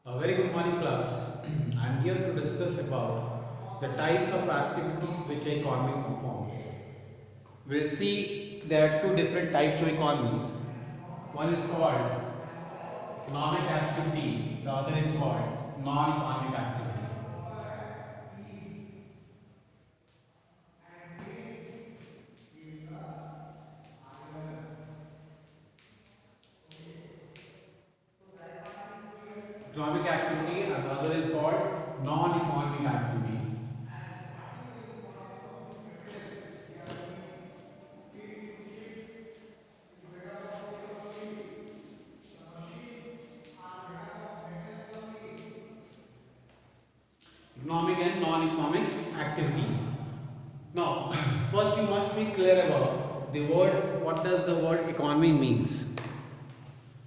A very good morning, class. I am here to discuss about the types of activities which an economy performs. We'll see there are two different types of economies. One is called economic activity, the other is called non-economic activity. Economic activity and the other is called non-economic activity. Economic and non-economic activity. Now, first you must be clear about the word, what does the word economy means?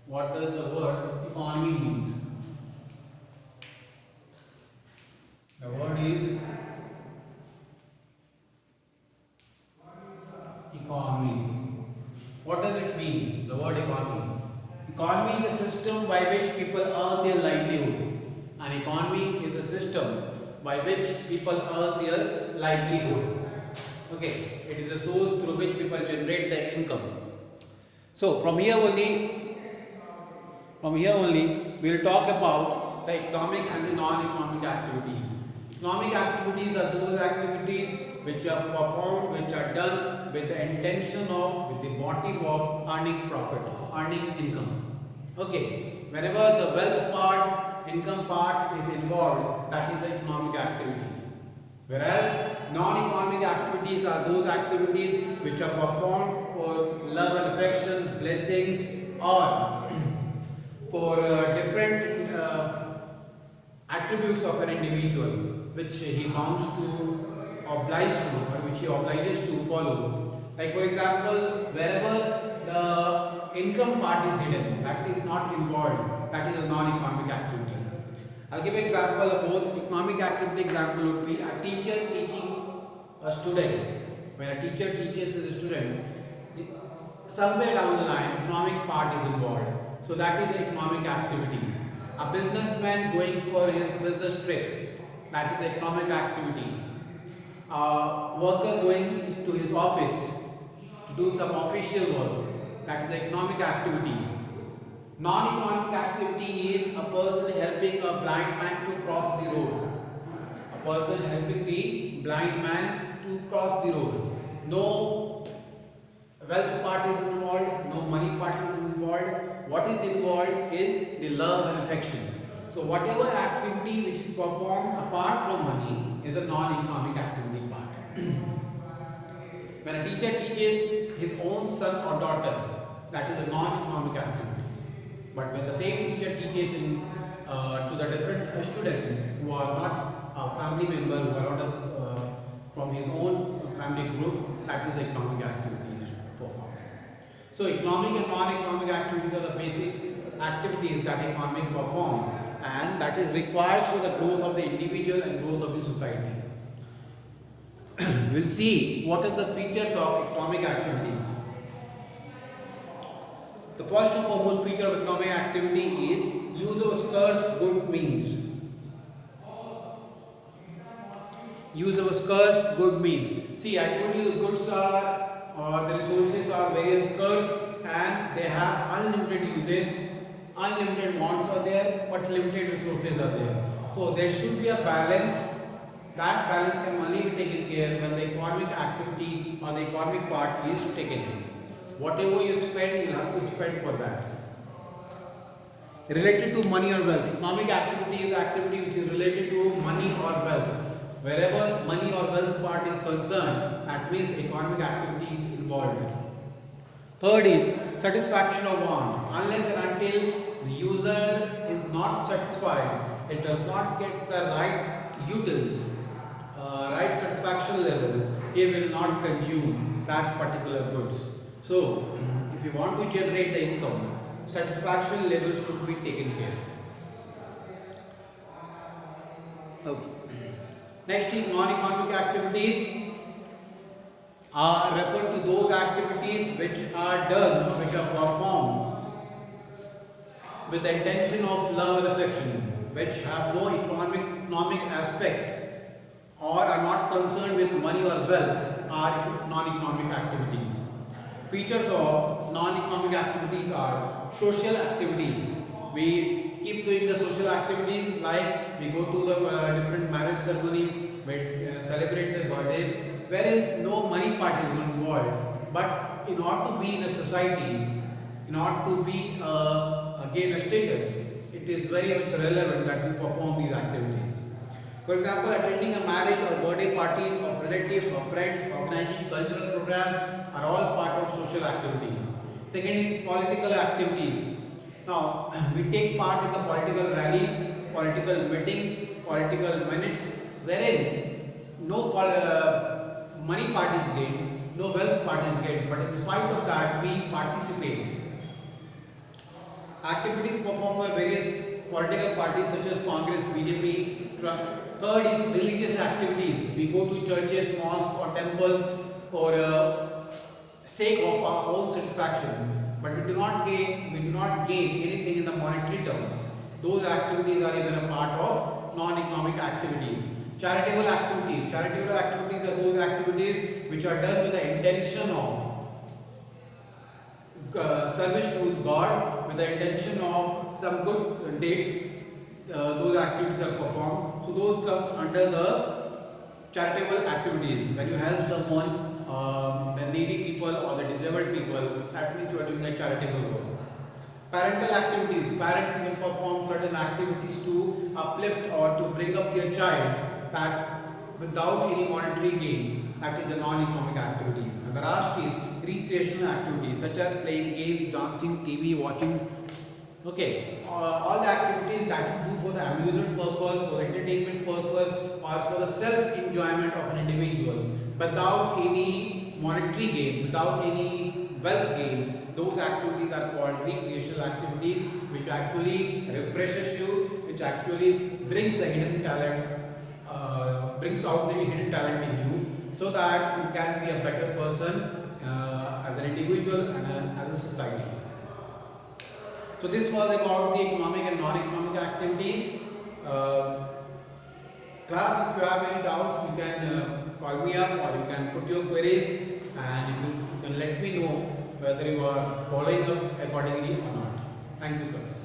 What does the word economy means? The word is economy. What does it mean, the word economy? Economy is a system by which people earn their livelihood. An economy is a system by which people earn their livelihood. Okay, it is a source through which people generate their income. So from here only we will talk about the economic and the non-economic activities. Economic activities are those activities which are performed, which are done with the intention of, with the motive of earning profit, earning income. Okay, whenever the wealth part, income part is involved, that is the economic activity. Whereas non-economic activities are those activities which are performed for love and affection, blessings, or for different attributes of an individual which he bounds to, obliged to, or which he obliges to follow. Like for example, wherever the income part is hidden, that is not involved, that is a non-economic activity. I'll give an example of both. Economic activity example would be a teacher teaching a student. When a teacher teaches a student, somewhere down the line, economic part is involved. So that is the economic activity. A businessman going for his business trip, that is the economic activity. A worker going to his office to do some official work, that is the economic activity. Non-economic activity is a person helping a blind man to cross the road. A person helping the blind man to cross the road. No wealth part is involved, no money part is involved. What is involved is the love and affection. So whatever activity which is performed apart from money is a non-economic activity part. When a teacher teaches his own son or daughter, that is a non-economic activity. But when the same teacher teaches to the different students who are not a family member, who are not from his own family group, that is the economic activities performed. So economic and non-economic activities are the basic activities that economy performs, and that is required for the growth of the individual and growth of the society. We'll see what are the features of economic activities. The first and foremost feature of economic activity is use of scarce good means. Use of scarce good means. See, I told you the goods are, or the resources are very scarce and they have unlimited uses. Unlimited wants are there, but limited resources are there. So there should be a balance. That balance can only be taken care when the economic activity or the economic part is taken in. Whatever you spend, you have to spend for that. Related to money or wealth. Economic activity is activity which is related to money or wealth. Wherever money or wealth part is concerned, that means economic activity is involved. Third is satisfaction of want. Unless and until the user is not satisfied, it does not get the right utils, right satisfaction level, he will not consume that particular goods. So, if you want to generate the income, satisfaction level should be taken care. Okay. Next is non-economic activities. Are referred to those activities which are done, which are performed with the intention of love and affection. which have no economic aspect or are not concerned with money or wealth are non-economic activities. Features of non-economic activities are social activities. We keep doing the social activities, like we go to the different marriage ceremonies, we celebrate their birthdays, wherein no money part is involved. But in order to be in a society, in order to be gain a status, it is very much relevant that we perform these activities. For example, attending a marriage or birthday parties of relatives or friends, organizing cultural programs are all part of social activities. Second is political activities. Now, we take part in the political rallies, political meetings, political minutes, wherein no money part is gained, no wealth part is gained, but in spite of that, we participate. Activities performed by various political parties such as Congress, BJP, etc. Third is religious activities. We go to churches, mosques or temples for sake of our own satisfaction, but we do not gain anything in the monetary terms. Those activities are even a part of non-economic activities. Charitable activities. Charitable activities are those activities which are done with the intention of service to God, with the intention of some good deeds. Those activities are performed. So those come under the charitable activities. When you help someone, the needy people or the disabled people, that means you are doing a charitable work. Parental activities. Parents will perform certain activities to uplift or to bring up their child that without any monetary gain. That is a non-economic activity. And the last is recreational activities such as playing games, dancing, TV, watching. Okay, all the activities that you do for the amusement purpose, for entertainment purpose, or for the self-enjoyment of an individual, without any monetary gain, without any wealth gain, those activities are called recreational activities, which actually refreshes you, which actually brings the hidden talent, brings out the hidden talent in you, so that you can be a better person as an individual and as a society. So this was about the economic and non-economic activities. Class, if you have any doubts, you can call me up or you can put your queries, and if you can let me know whether you are following up accordingly or not. Thank you, class.